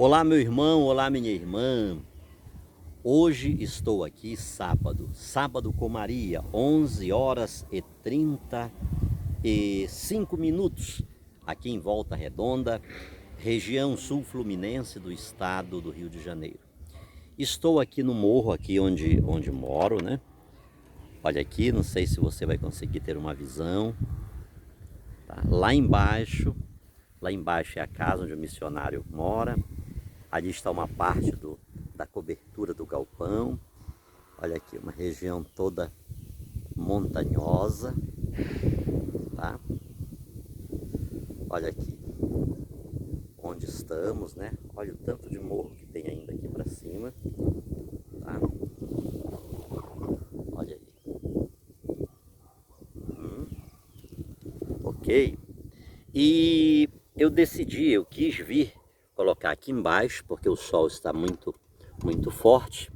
Olá, meu irmão, olá, minha irmã. Hoje estou aqui sábado com Maria, 11 horas e 35 minutos, aqui em Volta Redonda, região sul fluminense do estado do Rio de Janeiro. Estou aqui no morro, aqui onde moro, né? Olha aqui, não sei se você vai conseguir ter uma visão. Tá? Lá embaixo é a casa onde o missionário mora. Ali está uma parte da cobertura do galpão. Olha aqui, uma região toda montanhosa, tá? Olha aqui onde estamos, né? Olha o tanto de morro que tem ainda aqui para cima, tá? Olha aí. Ok. E eu quis vir colocar aqui embaixo, porque o sol está muito forte.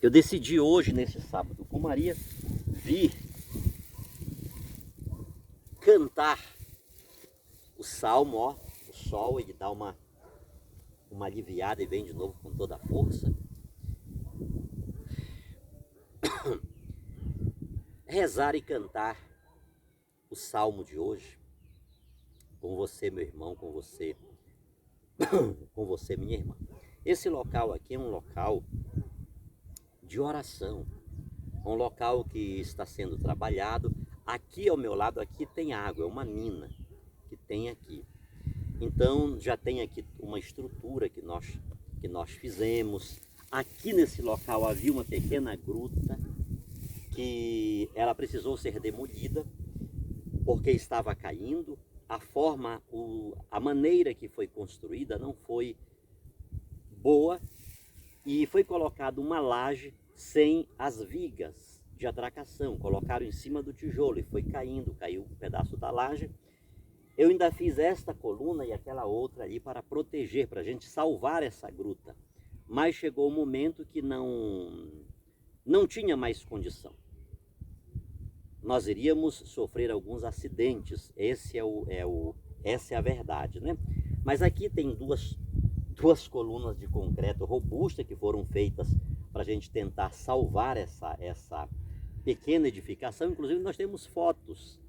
Eu decidi hoje, nesse sábado com Maria, vir cantar o salmo, ó. O sol, ele dá uma aliviada e vem de novo com toda a força. Rezar e cantar o salmo de hoje com você, meu irmão, com você, minha irmã. Esse local aqui é um local de oração, um local que está sendo trabalhado. Aqui ao meu lado aqui tem água, é uma mina que tem aqui. Então já tem aqui uma estrutura que nós fizemos. Aqui nesse local havia uma pequena gruta que ela precisou ser demolida porque estava caindo. A maneira que foi construída não foi boa e foi colocada uma laje sem as vigas de atracação. Colocaram em cima do tijolo e foi caiu um pedaço da laje. Eu ainda fiz esta coluna e aquela outra ali para proteger, para a gente salvar essa gruta. Mas chegou um momento que não tinha mais condição. Nós iríamos sofrer alguns acidentes, essa é a verdade, né? Mas aqui tem duas colunas de concreto robusta que foram feitas para a gente tentar salvar essa pequena edificação. Inclusive nós temos fotos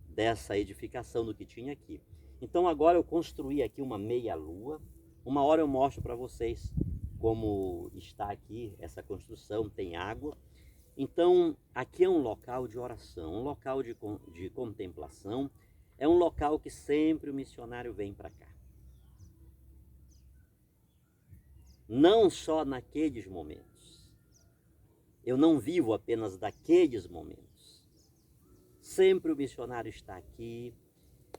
dessa edificação do que tinha aqui. Então agora eu construí aqui uma meia-lua. Uma hora eu mostro para vocês como está aqui essa construção, tem água. Então aqui é um local de oração, um local de contemplação, é um local que sempre o missionário vem para cá. Não só naqueles momentos. Eu não vivo apenas daqueles momentos. Sempre o missionário está aqui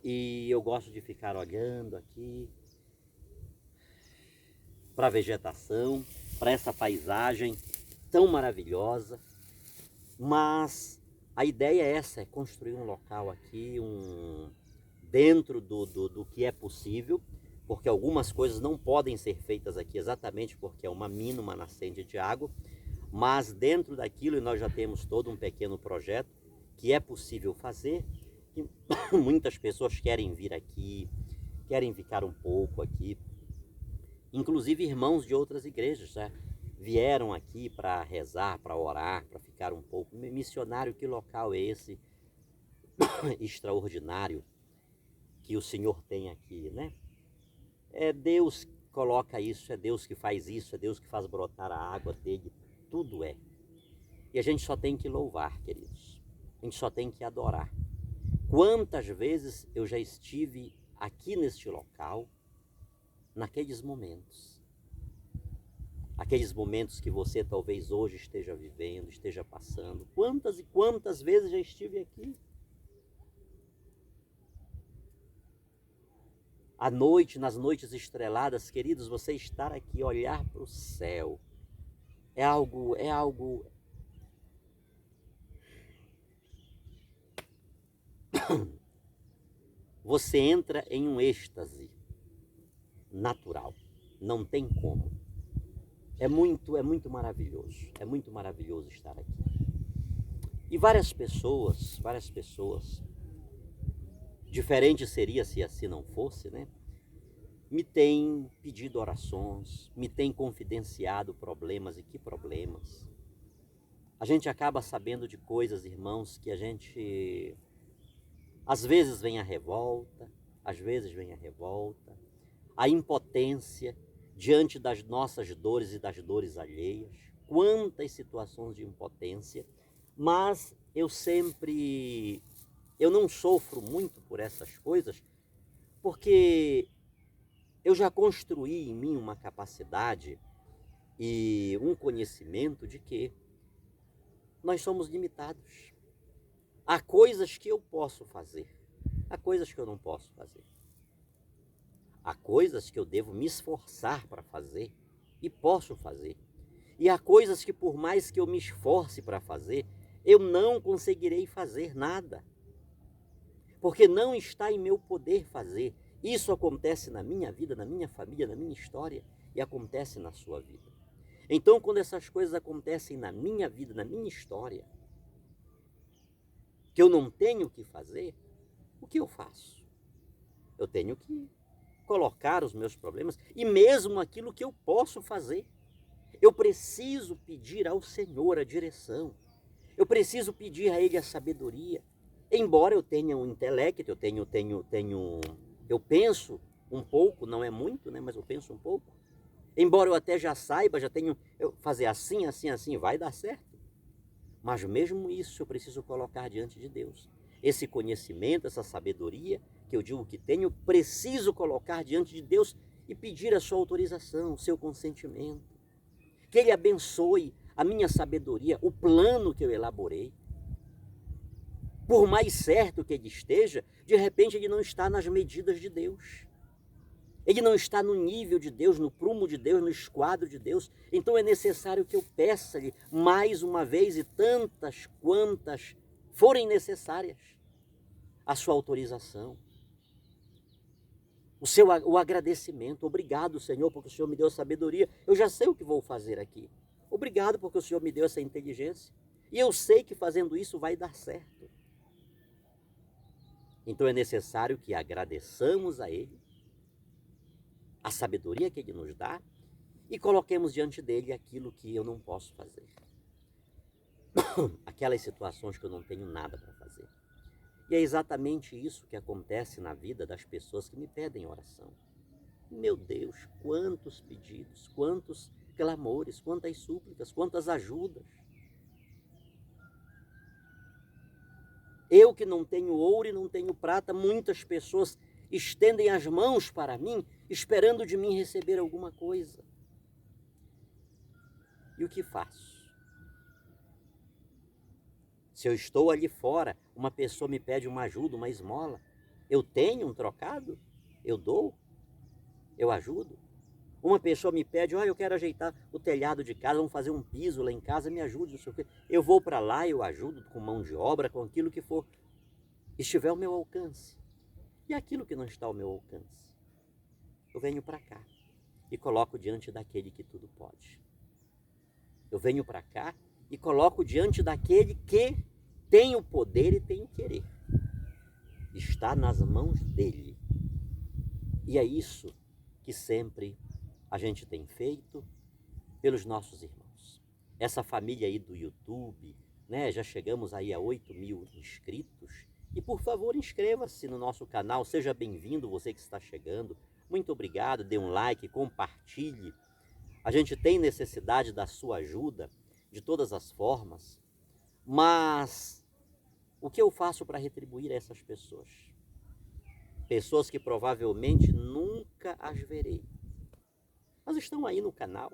e eu gosto de ficar olhando aqui para a vegetação, para essa paisagem tão maravilhosa. Mas a ideia é essa, é construir um local aqui, dentro do que é possível, porque algumas coisas não podem ser feitas aqui exatamente porque é uma mina, uma nascente de água, mas dentro daquilo nós já temos todo um pequeno projeto que é possível fazer, que muitas pessoas querem vir aqui, querem ficar um pouco aqui, inclusive irmãos de outras igrejas, né? Vieram aqui para rezar, para orar, para ficar um pouco. Missionário, que local é esse extraordinário que o Senhor tem aqui, né? É Deus que coloca isso, é Deus que faz isso, é Deus que faz brotar a água dele, tudo é. E a gente só tem que louvar, queridos. A gente só tem que adorar. Quantas vezes eu já estive aqui neste local, naqueles momentos. Aqueles momentos que você talvez hoje esteja vivendo, esteja passando. Quantas e quantas vezes já estive aqui? À noite, nas noites estreladas, queridos, você estar aqui, olhar para o céu, é algo. Você entra em um êxtase natural, não tem como. É muito maravilhoso estar aqui. E várias pessoas, diferente seria se assim não fosse, né? me tem pedido orações, me tem confidenciado problemas, e que problemas. A gente acaba sabendo de coisas, irmãos, que a gente, às vezes vem a revolta, a impotência diante das nossas dores e das dores alheias. Quantas situações de impotência, mas eu não sofro muito por essas coisas, porque eu já construí em mim uma capacidade e um conhecimento de que nós somos limitados. Há coisas que eu posso fazer, há coisas que eu não posso fazer. Há coisas que eu devo me esforçar para fazer e posso fazer. E há coisas que, por mais que eu me esforce para fazer, eu não conseguirei fazer nada. Porque não está em meu poder fazer. Isso acontece na minha vida, na minha família, na minha história e acontece na sua vida. Então, quando essas coisas acontecem na minha vida, na minha história, que eu não tenho o que fazer, o que eu faço? Eu tenho que colocar os meus problemas e mesmo aquilo que eu posso fazer. Eu preciso pedir ao Senhor a direção. Eu preciso pedir a Ele a sabedoria. Embora eu tenha um intelecto, eu penso um pouco, não é muito, né, mas eu penso um pouco. Embora eu até já saiba, eu fazer assim, assim, assim, vai dar certo. Mas mesmo isso eu preciso colocar diante de Deus. Esse conhecimento, essa sabedoria que eu digo que tenho, preciso colocar diante de Deus e pedir a sua autorização, o seu consentimento. Que Ele abençoe a minha sabedoria, o plano que eu elaborei. Por mais certo que ele esteja, de repente ele não está nas medidas de Deus. Ele não está no nível de Deus, no prumo de Deus, no esquadro de Deus. Então é necessário que eu peça-lhe mais uma vez e tantas quantas forem necessárias a sua autorização. O agradecimento. Obrigado, Senhor, porque o Senhor me deu sabedoria. Eu já sei o que vou fazer aqui. Obrigado porque o Senhor me deu essa inteligência. E eu sei que fazendo isso vai dar certo. Então é necessário que agradeçamos a Ele, a sabedoria que Ele nos dá, e coloquemos diante dele aquilo que eu não posso fazer. Aquelas situações que eu não tenho nada para fazer. E é exatamente isso que acontece na vida das pessoas que me pedem oração. Meu Deus, quantos pedidos, quantos clamores, quantas súplicas, quantas ajudas. Eu que não tenho ouro e não tenho prata, muitas pessoas estendem as mãos para mim, esperando de mim receber alguma coisa. E o que faço? Se eu estou ali fora, uma pessoa me pede uma ajuda, uma esmola, eu tenho um trocado? Eu dou? Eu ajudo? Uma pessoa me pede, olha, eu quero ajeitar o telhado de casa, vamos fazer um piso lá em casa, me ajude, não sei o quê. Eu vou para lá, eu ajudo com mão de obra, com aquilo que for, estiver ao meu alcance. E aquilo que não está ao meu alcance, eu venho para cá e coloco diante daquele que tudo pode. Eu venho para cá e coloco diante daquele que tem o poder e tem o querer. Está nas mãos dele. E é isso que sempre a gente tem feito pelos nossos irmãos. Essa família aí do YouTube, né? Já chegamos aí a 8.000 inscritos. E por favor, inscreva-se no nosso canal, seja bem-vindo você que está chegando. Muito obrigado, dê um like, compartilhe. A gente tem necessidade da sua ajuda de todas as formas, mas o que eu faço para retribuir a essas pessoas? Pessoas que provavelmente nunca as verei. Mas estão aí no canal.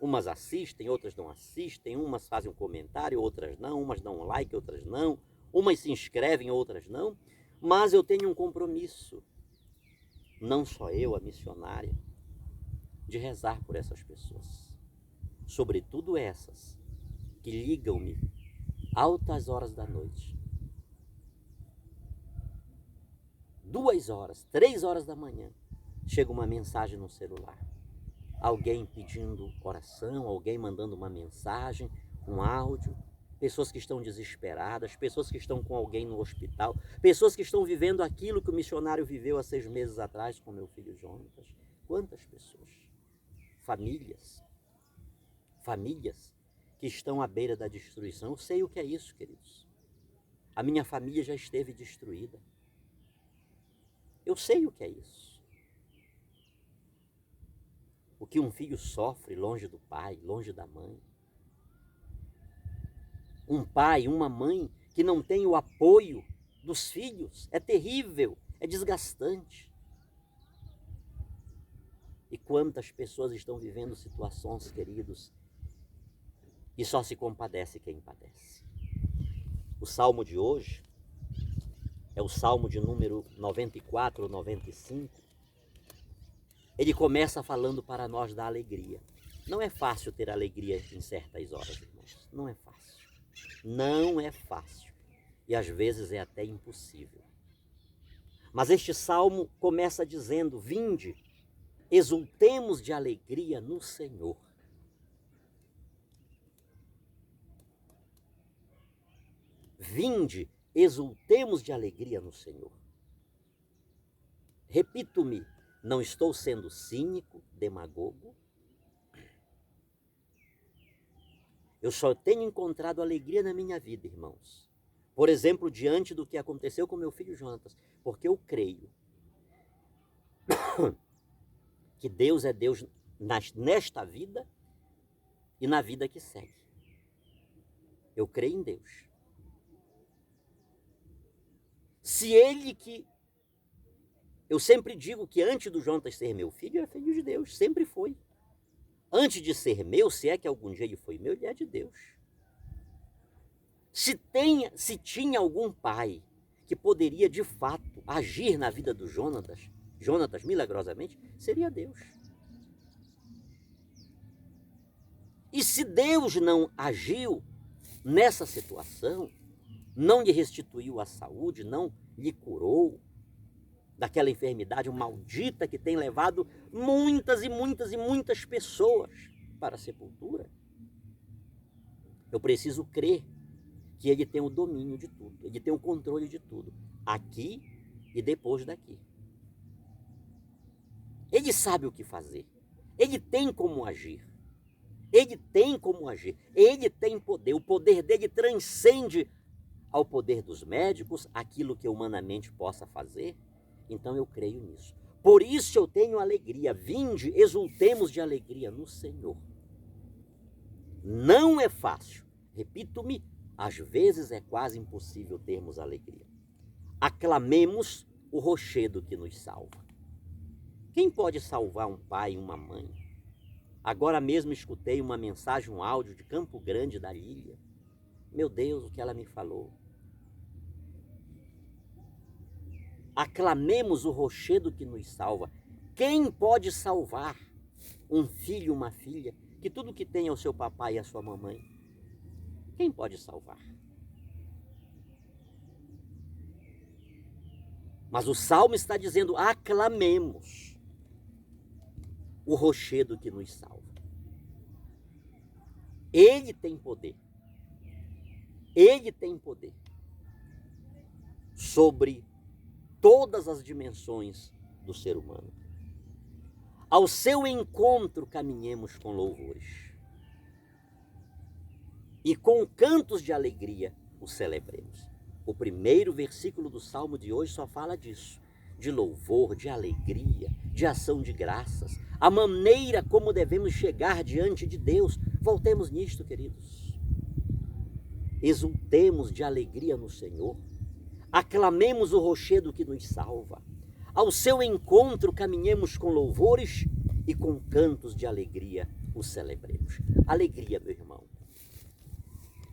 Umas assistem, outras não assistem, umas fazem um comentário, outras não, umas dão um like, outras não, umas se inscrevem, outras não, mas eu tenho um compromisso, não só eu, a missionária, de rezar por essas pessoas, sobretudo essas que ligam-me altas horas da noite, 2 horas, 3 horas da manhã, chega uma mensagem no celular, alguém pedindo oração, alguém mandando uma mensagem, um áudio, pessoas que estão desesperadas, pessoas que estão com alguém no hospital, pessoas que estão vivendo aquilo que o missionário viveu há 6 meses atrás com meu filho Jonatas. Quantas pessoas? Famílias que estão à beira da destruição. Eu sei o que é isso, queridos. A minha família já esteve destruída. Eu sei o que é isso. O que um filho sofre longe do pai, longe da mãe. Um pai, uma mãe que não tem o apoio dos filhos. É terrível, é desgastante. E quantas pessoas estão vivendo situações, queridos, e só se compadece quem padece. O salmo de hoje é o salmo de número 94 ou 95. Ele começa falando para nós da alegria. Não é fácil ter alegria em certas horas, irmãos. Não é fácil. Não é fácil. E às vezes é até impossível. Mas este salmo começa dizendo: vinde, exultemos de alegria no Senhor. Vinde, exultemos de alegria no Senhor. Repito-me, não estou sendo cínico, demagogo. Eu só tenho encontrado alegria na minha vida, irmãos. Por exemplo, diante do que aconteceu com meu filho Jonatas, porque eu creio que Deus é Deus nesta vida e na vida que segue. Eu creio em Deus. Se ele que... Eu sempre digo que antes do Jonatas ser meu filho, era filho de Deus, sempre foi. Antes de ser meu, se é que algum dia ele foi meu, ele é de Deus. Se tinha algum pai que poderia de fato agir na vida do Jonatas milagrosamente, seria Deus. E se Deus não agiu nessa situação, não lhe restituiu a saúde, não lhe curou daquela enfermidade maldita que tem levado muitas e muitas e muitas pessoas para a sepultura, eu preciso crer que ele tem o domínio de tudo, ele tem o controle de tudo, aqui e depois daqui. Ele sabe o que fazer, ele tem como agir, ele tem poder, o poder dele transcende ao poder dos médicos, aquilo que humanamente possa fazer. Então eu creio nisso. Por isso eu tenho alegria. Vinde, exultemos de alegria no Senhor. Não é fácil. Repito-me, às vezes é quase impossível termos alegria. Aclamemos o rochedo que nos salva. Quem pode salvar um pai e uma mãe? Agora mesmo escutei uma mensagem, um áudio de Campo Grande da Lília. Meu Deus, o que ela me falou. Aclamemos o rochedo que nos salva. Quem pode salvar um filho, uma filha, que tudo que tem é o seu papai e a sua mamãe? Quem pode salvar? Mas o Salmo está dizendo: aclamemos o rochedo que nos salva. Ele tem poder. Ele tem poder sobre todas as dimensões do ser humano. Ao seu encontro caminhemos com louvores. E com cantos de alegria o celebremos. O primeiro versículo do Salmo de hoje só fala disso. De louvor, de alegria, de ação de graças. A maneira como devemos chegar diante de Deus. Voltemos nisto, queridos. Exultemos de alegria no Senhor. Aclamemos o rochedo que nos salva. Ao seu encontro caminhemos com louvores e com cantos de alegria o celebremos. Alegria, meu irmão.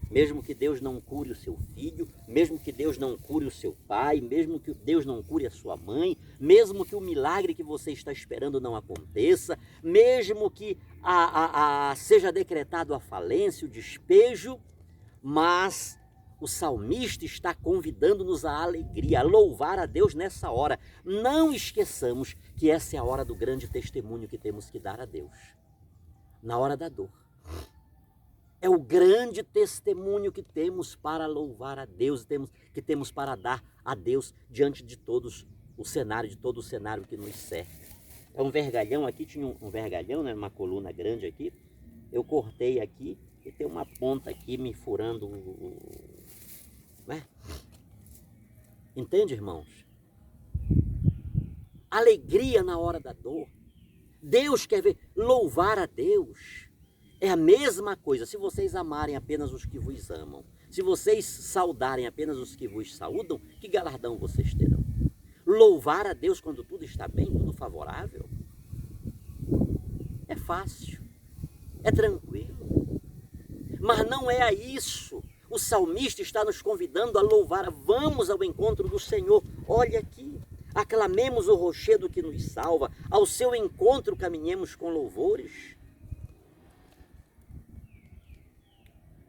Mesmo que Deus não cure o seu filho, mesmo que Deus não cure o seu pai, mesmo que Deus não cure a sua mãe, mesmo que o milagre que você está esperando não aconteça, mesmo que seja decretado a falência, o despejo, mas o salmista está convidando-nos à alegria, a louvar a Deus nessa hora. Não esqueçamos que essa é a hora do grande testemunho que temos que dar a Deus. Na hora da dor. É o grande testemunho que temos para louvar a Deus, que temos para dar a Deus diante de todos o cenário, de todo o cenário que nos cerca. É um vergalhão aqui, tinha um vergalhão, né, uma coluna grande aqui. Eu cortei aqui e tem uma ponta aqui me furando, né? Entende, irmãos? Alegria na hora da dor. Deus quer ver, louvar a Deus. É a mesma coisa, se vocês amarem apenas os que vos amam, se vocês saudarem apenas os que vos saúdam, que galardão vocês terão? Louvar a Deus quando tudo está bem, tudo favorável, é fácil, é tranquilo, mas não é a isso. O salmista está nos convidando a louvar, vamos ao encontro do Senhor. Olha aqui, aclamemos o rochedo que nos salva, ao seu encontro caminhemos com louvores.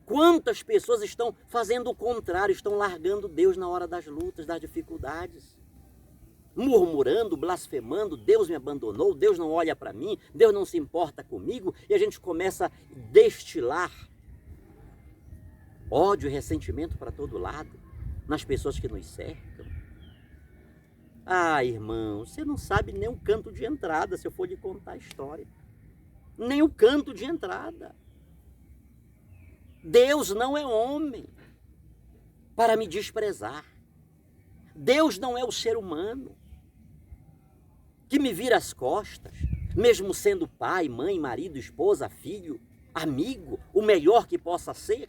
Quantas pessoas estão fazendo o contrário, estão largando Deus na hora das lutas, das dificuldades, murmurando, blasfemando, Deus me abandonou, Deus não olha para mim, Deus não se importa comigo, e a gente começa a destilar ódio e ressentimento para todo lado, nas pessoas que nos cercam. Ah, irmão, você não sabe nem o canto de entrada, se eu for lhe contar a história. Nem o canto de entrada. Deus não é homem para me desprezar. Deus não é o ser humano que me vira as costas, mesmo sendo pai, mãe, marido, esposa, filho, amigo, o melhor que possa ser,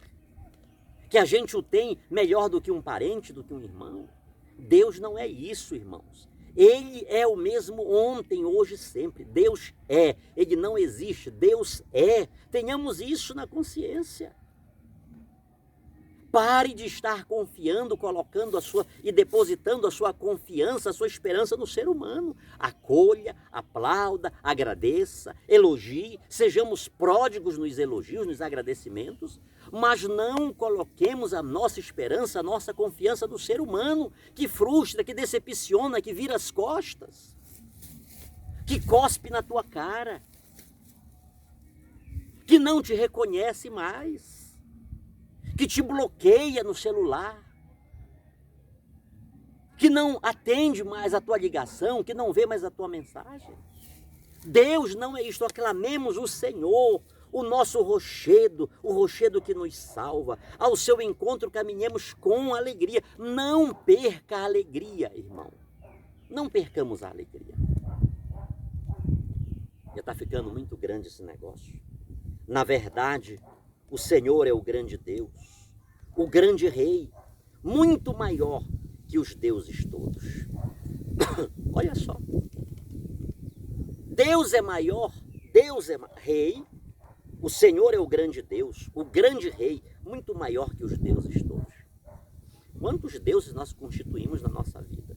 que a gente o tem melhor do que um parente, do que um irmão. Deus não é isso, irmãos. Ele é o mesmo ontem, hoje e sempre. Deus é, ele não existe, Deus é. Tenhamos isso na consciência. Pare de estar confiando, colocando e depositando a sua confiança, a sua esperança no ser humano. Acolha, aplauda, agradeça, elogie, sejamos pródigos nos elogios, nos agradecimentos, mas não coloquemos a nossa esperança, a nossa confiança no ser humano, que frustra, que decepciona, que vira as costas, que cospe na tua cara, que não te reconhece mais, que te bloqueia no celular, que não atende mais a tua ligação, que não vê mais a tua mensagem. Deus não é isto. Aclamemos o Senhor, o nosso rochedo, o rochedo que nos salva. Ao seu encontro caminhemos com alegria. Não perca a alegria, irmão. Não percamos a alegria. Já está ficando muito grande esse negócio. Na verdade, o Senhor é o grande Deus, o grande Rei, muito maior que os deuses todos. Olha só. Deus é maior, Deus é Rei, o Senhor é o grande Deus, o grande Rei, muito maior que os deuses todos. Quantos deuses nós constituímos na nossa vida?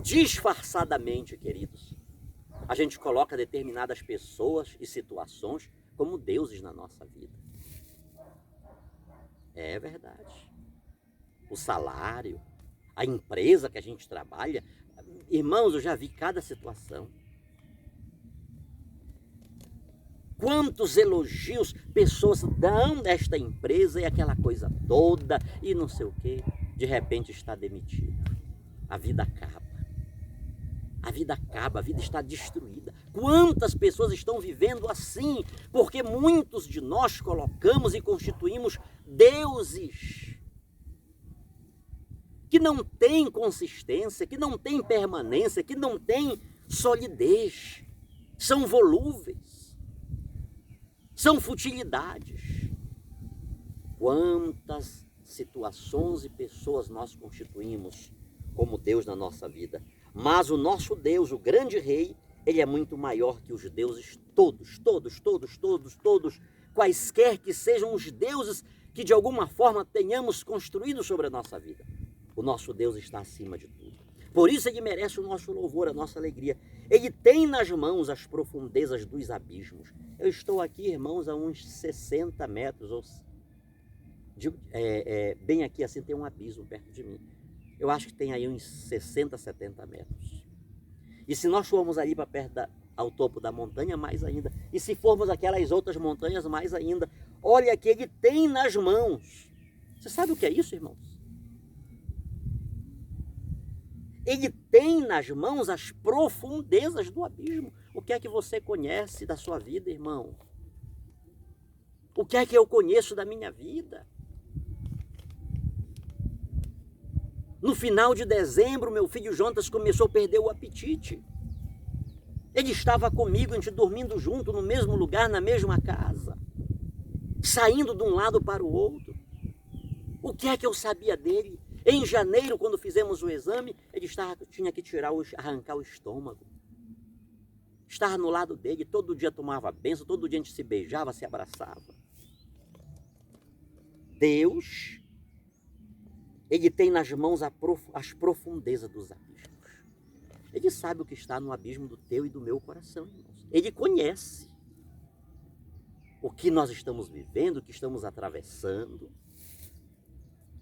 Disfarçadamente, queridos, a gente coloca determinadas pessoas e situações como deuses na nossa vida. É verdade. O salário, a empresa que a gente trabalha. Irmãos, eu já vi cada situação. Quantos elogios pessoas dão desta empresa e aquela coisa toda e não sei o quê. De repente está demitido. A vida acaba. A vida acaba, a vida está destruída. Quantas pessoas estão vivendo assim? Porque muitos de nós colocamos e constituímos deuses que não têm consistência, que não têm permanência, que não têm solidez. São volúveis. São futilidades. Quantas situações e pessoas nós constituímos como Deus na nossa vida. Mas o nosso Deus, o grande Rei, ele é muito maior que os deuses todos, quaisquer que sejam os deuses que de alguma forma tenhamos construído sobre a nossa vida. O nosso Deus está acima de tudo. Por isso ele merece o nosso louvor, a nossa alegria. Ele tem nas mãos as profundezas dos abismos. Eu estou aqui, irmãos, a uns 60 metros, bem aqui assim tem um abismo perto de mim. Eu acho que tem aí uns 60, 70 metros. E se nós formos ali para perto ao topo da montanha, mais ainda. E se formos aquelas outras montanhas, mais ainda. Olha que ele tem nas mãos. Você sabe o que é isso, irmãos? Ele tem nas mãos as profundezas do abismo. O que é que você conhece da sua vida, irmão? O que é que eu conheço da minha vida? No final de dezembro, meu filho Jonas começou a perder o apetite. Ele estava comigo, a gente dormindo junto, no mesmo lugar, na mesma casa. Saindo de um lado para o outro. O que é que eu sabia dele? Em janeiro, quando fizemos o exame, ele tinha que arrancar o estômago. Estava no lado dele, todo dia tomava bênção, todo dia a gente se beijava, se abraçava. Deus, ele tem nas mãos as profundezas dos abismos. Ele sabe o que está no abismo do teu e do meu coração, irmãos. Ele conhece o que nós estamos vivendo, o que estamos atravessando.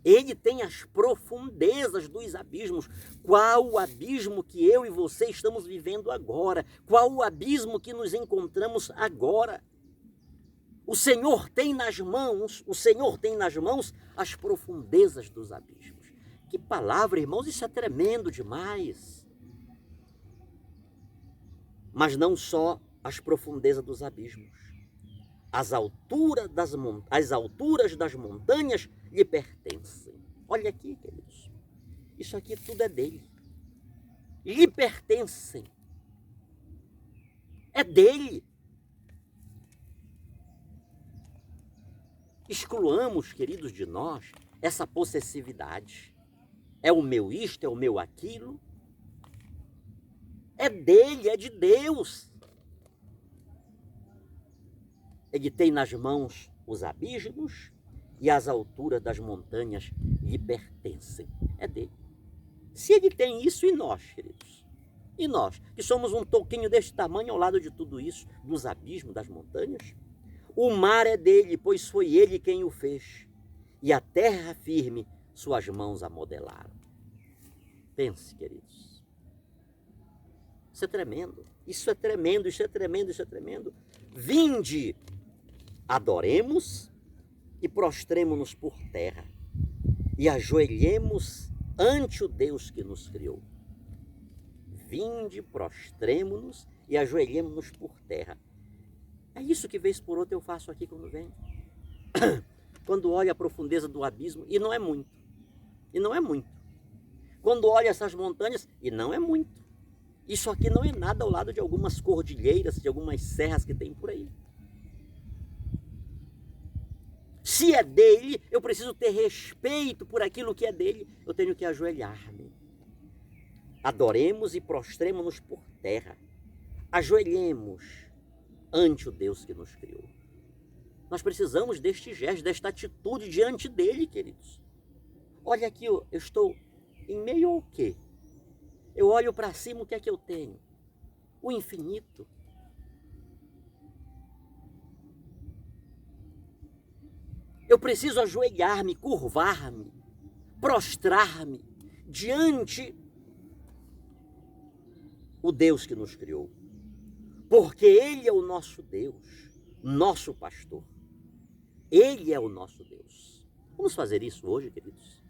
Ele tem as profundezas dos abismos. Qual o abismo que eu e você estamos vivendo agora? Qual o abismo que nos encontramos agora? O Senhor tem nas mãos as profundezas dos abismos. Que palavra, irmãos, isso é tremendo demais. Mas não só as profundezas dos abismos. As alturas das montanhas lhe pertencem. Olha aqui, queridos. Isso aqui tudo é dele. Lhe pertencem. É dele. Excluamos, queridos, de nós essa possessividade. É o meu isto, é o meu aquilo. É dele, é de Deus. Ele tem nas mãos os abismos e as alturas das montanhas lhe pertencem. É dele. Se ele tem isso, e nós, queridos? E nós, que somos um toquinho deste tamanho ao lado de tudo isso, dos abismos, das montanhas? O mar é dele, pois foi ele quem o fez. E a terra firme, suas mãos a modelaram. Pense, queridos. Isso é tremendo. Isso é tremendo, isso é tremendo, isso é tremendo. Vinde, adoremos e prostremo-nos por terra e ajoelhemos ante o Deus que nos criou. Vinde, prostremo-nos e ajoelhemos-nos por terra. É isso que vez por outra eu faço aqui quando venho. Quando olho a profundeza do abismo, e não é muito. E não é muito. Quando olho essas montanhas, e não é muito. Isso aqui não é nada ao lado de algumas cordilheiras, de algumas serras que tem por aí. Se é dele, eu preciso ter respeito por aquilo que é dele. Eu tenho que ajoelhar-me. Adoremos e prostremos-nos por terra. Ajoelhemos ante o Deus que nos criou. Nós precisamos deste gesto, desta atitude diante dele, queridos. Olha aqui, eu estou em meio ao quê? Eu olho para cima, o que é que eu tenho? O infinito. Eu preciso ajoelhar-me, curvar-me, prostrar-me diante o Deus que nos criou. Porque Ele é o nosso Deus, nosso pastor. Ele é o nosso Deus. Vamos fazer isso hoje, queridos?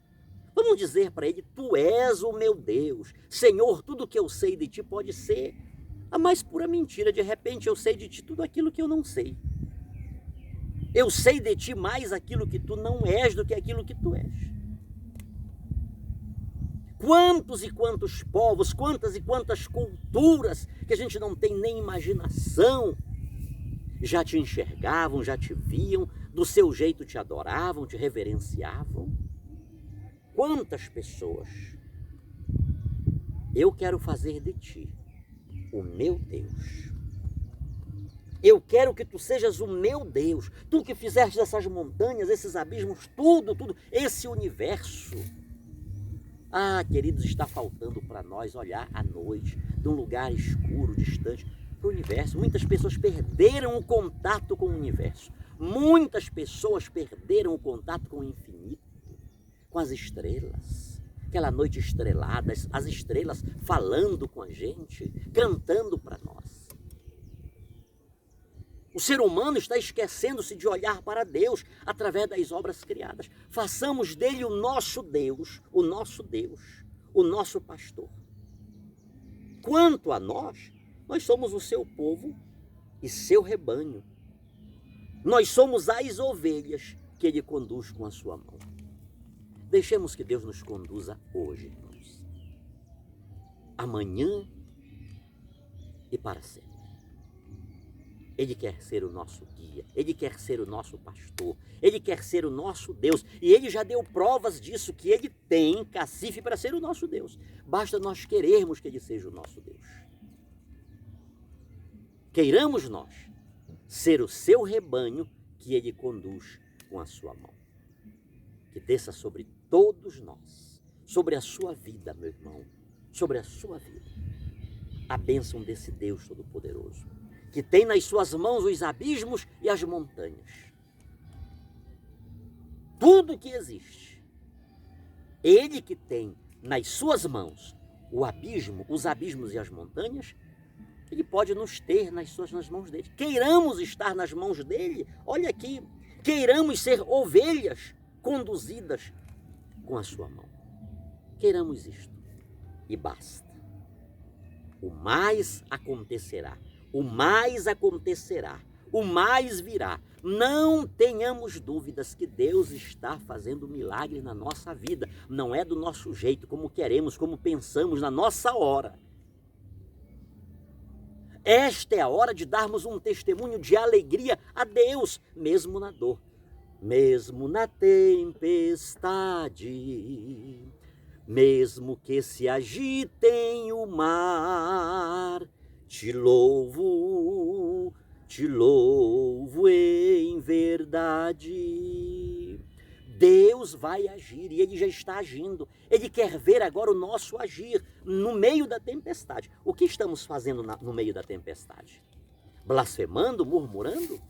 Vamos dizer para Ele, Tu és o meu Deus. Senhor, tudo que eu sei de Ti pode ser a mais pura mentira. De repente eu sei de Ti tudo aquilo que eu não sei. Eu sei de Ti mais aquilo que Tu não és do que aquilo que Tu és. Quantos e quantos povos, quantas e quantas culturas que a gente não tem nem imaginação, já Te enxergavam, já Te viam, do seu jeito Te adoravam, Te reverenciavam. Quantas pessoas? Eu quero fazer de Ti o meu Deus. Eu quero que Tu sejas o meu Deus. Tu que fizeste essas montanhas, esses abismos, tudo, esse universo. Ah, queridos, está faltando para nós olhar à noite, de um lugar escuro, distante, para o universo. Muitas pessoas perderam o contato com o universo. Muitas pessoas perderam o contato com o infinito, com as estrelas. Aquela noite estrelada, as estrelas falando com a gente, cantando para nós. O ser humano está esquecendo-se de olhar para Deus através das obras criadas. Façamos dele o nosso Deus, o nosso pastor. Quanto a nós, nós somos o seu povo e seu rebanho. Nós somos as ovelhas que ele conduz com a sua mão. Deixemos que Deus nos conduza hoje, irmãos. Amanhã e para sempre. Ele quer ser o nosso guia, ele quer ser o nosso pastor, ele quer ser o nosso Deus. E ele já deu provas disso, que ele tem cacife para ser o nosso Deus. Basta nós querermos que ele seja o nosso Deus. Queiramos nós ser o seu rebanho que ele conduz com a sua mão. Que desça sobre todos nós, sobre a sua vida, meu irmão, sobre a sua vida, a bênção desse Deus Todo-Poderoso, que tem nas suas mãos os abismos e as montanhas. Tudo que existe, ele que tem nas suas mãos o abismo, os abismos e as montanhas, ele pode nos ter nas mãos dele. Queiramos estar nas mãos dele, olha aqui, queiramos ser ovelhas conduzidas com a sua mão. Queiramos isto e basta. O mais acontecerá. O mais acontecerá, o mais virá. Não tenhamos dúvidas que Deus está fazendo milagre na nossa vida. Não é do nosso jeito, como queremos, como pensamos, na nossa hora. Esta é a hora de darmos um testemunho de alegria a Deus, mesmo na dor, mesmo na tempestade, mesmo que se agitem o mar. Te louvo em verdade. Deus vai agir e ele já está agindo. Ele quer ver agora o nosso agir no meio da tempestade. O que estamos fazendo no meio da tempestade? Blasfemando, murmurando?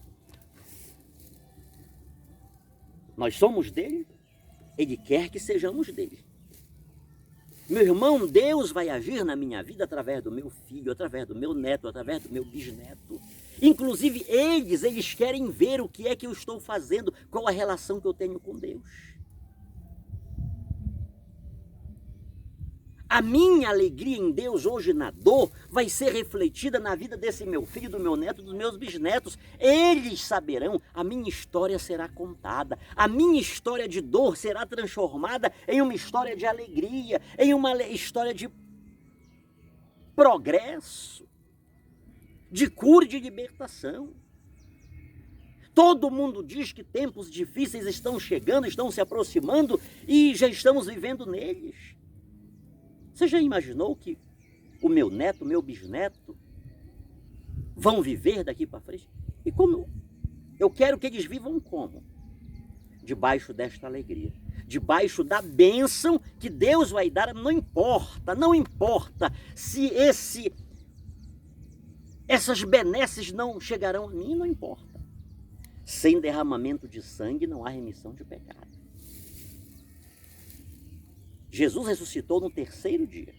Nós somos dele, ele quer que sejamos dele. Meu irmão, Deus vai agir na minha vida através do meu filho, através do meu neto, através do meu bisneto. Inclusive eles querem ver o que é que eu estou fazendo, qual a relação que eu tenho com Deus. A minha alegria em Deus hoje na dor vai ser refletida na vida desse meu filho, do meu neto, dos meus bisnetos. Eles saberão, a minha história será contada. A minha história de dor será transformada em uma história de alegria, em uma história de progresso, de cura e de libertação. Todo mundo diz que tempos difíceis estão chegando, estão se aproximando e já estamos vivendo neles. Você já imaginou que o meu neto, o meu bisneto vão viver daqui para frente? E como eu quero que eles vivam como? Debaixo desta alegria, debaixo da bênção que Deus vai dar. Não importa se essas benesses não chegarão a mim, não importa. Sem derramamento de sangue não há remissão de pecado. Jesus ressuscitou no terceiro dia.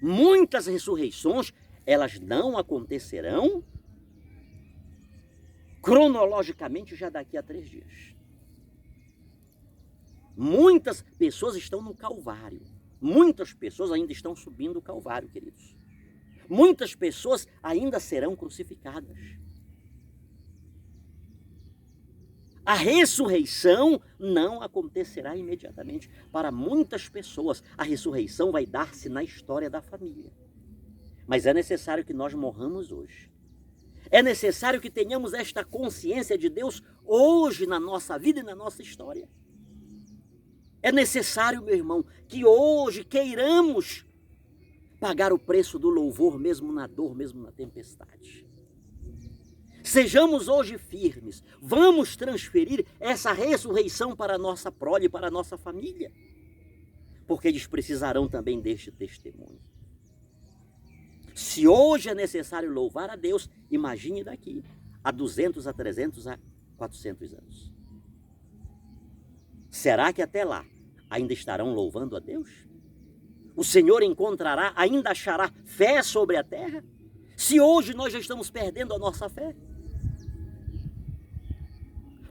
Muitas ressurreições, elas não acontecerão cronologicamente já daqui a 3 dias. Muitas pessoas estão no Calvário. Muitas pessoas ainda estão subindo o Calvário, queridos. Muitas pessoas ainda serão crucificadas. A ressurreição não acontecerá imediatamente. Para muitas pessoas, a ressurreição vai dar-se na história da família. Mas é necessário que nós morramos hoje. É necessário que tenhamos esta consciência de Deus hoje na nossa vida e na nossa história. É necessário, meu irmão, que hoje queiramos pagar o preço do louvor, mesmo na dor, mesmo na tempestade. Sejamos hoje firmes, vamos transferir essa ressurreição para a nossa prole, para a nossa família, porque eles precisarão também deste testemunho. Se hoje é necessário louvar a Deus, imagine daqui a 200, a 300, a 400 anos. Será que até lá ainda estarão louvando a Deus? O Senhor ainda achará fé sobre a terra? Se hoje nós já estamos perdendo a nossa fé,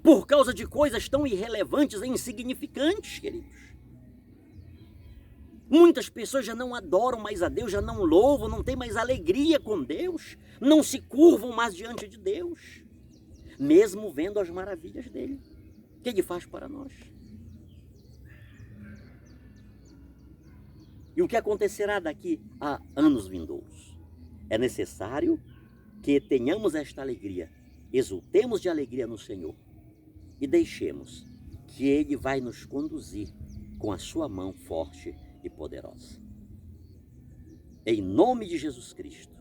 por causa de coisas tão irrelevantes e insignificantes, queridos. Muitas pessoas já não adoram mais a Deus, já não louvam, não tem mais alegria com Deus, não se curvam mais diante de Deus, mesmo vendo as maravilhas dele, que ele faz para nós. E o que acontecerá daqui a anos vindouros? É necessário que tenhamos esta alegria, exultemos de alegria no Senhor e deixemos que Ele vai nos conduzir com a sua mão forte e poderosa. Em nome de Jesus Cristo,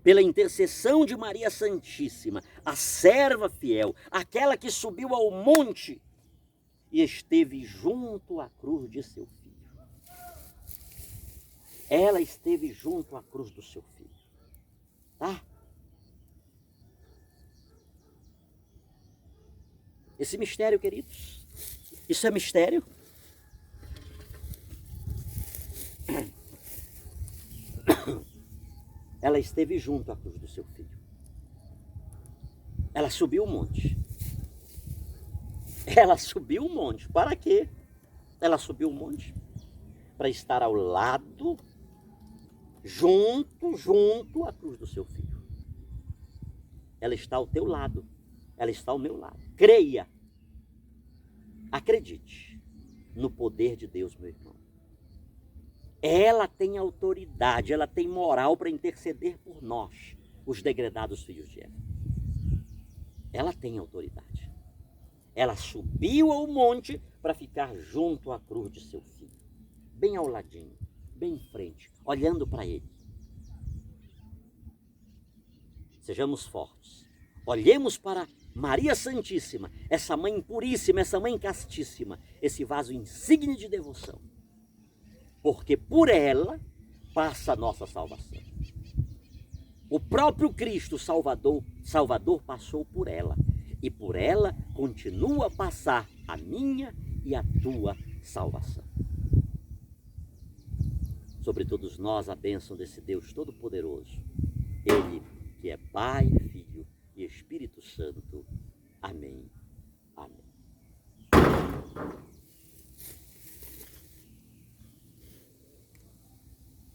pela intercessão de Maria Santíssima, a serva fiel, aquela que subiu ao monte e esteve junto à cruz de seu filho. Ela esteve junto à cruz do seu filho. Tá? Esse mistério, queridos, isso é mistério. Ela esteve junto à cruz do seu filho. Ela subiu o monte. Ela subiu o monte. Para quê? Ela subiu o monte para estar ao lado, junto à cruz do seu filho. Ela está ao teu lado. Ela está ao meu lado. Creia. Acredite no poder de Deus, meu irmão. Ela tem autoridade, ela tem moral para interceder por nós, os degredados filhos de Eva. Ela tem autoridade. Ela subiu ao monte para ficar junto à cruz de seu filho. Bem ao ladinho, bem em frente, olhando para ele. Sejamos fortes. Olhemos para Maria Santíssima, essa mãe puríssima, essa mãe castíssima, esse vaso insigne de devoção. Porque por ela passa a nossa salvação. O próprio Cristo Salvador passou por ela. E por ela continua a passar a minha e a tua salvação. Sobre todos nós a bênção desse Deus Todo-Poderoso. Ele que é Pai, Filho e Espírito Santo.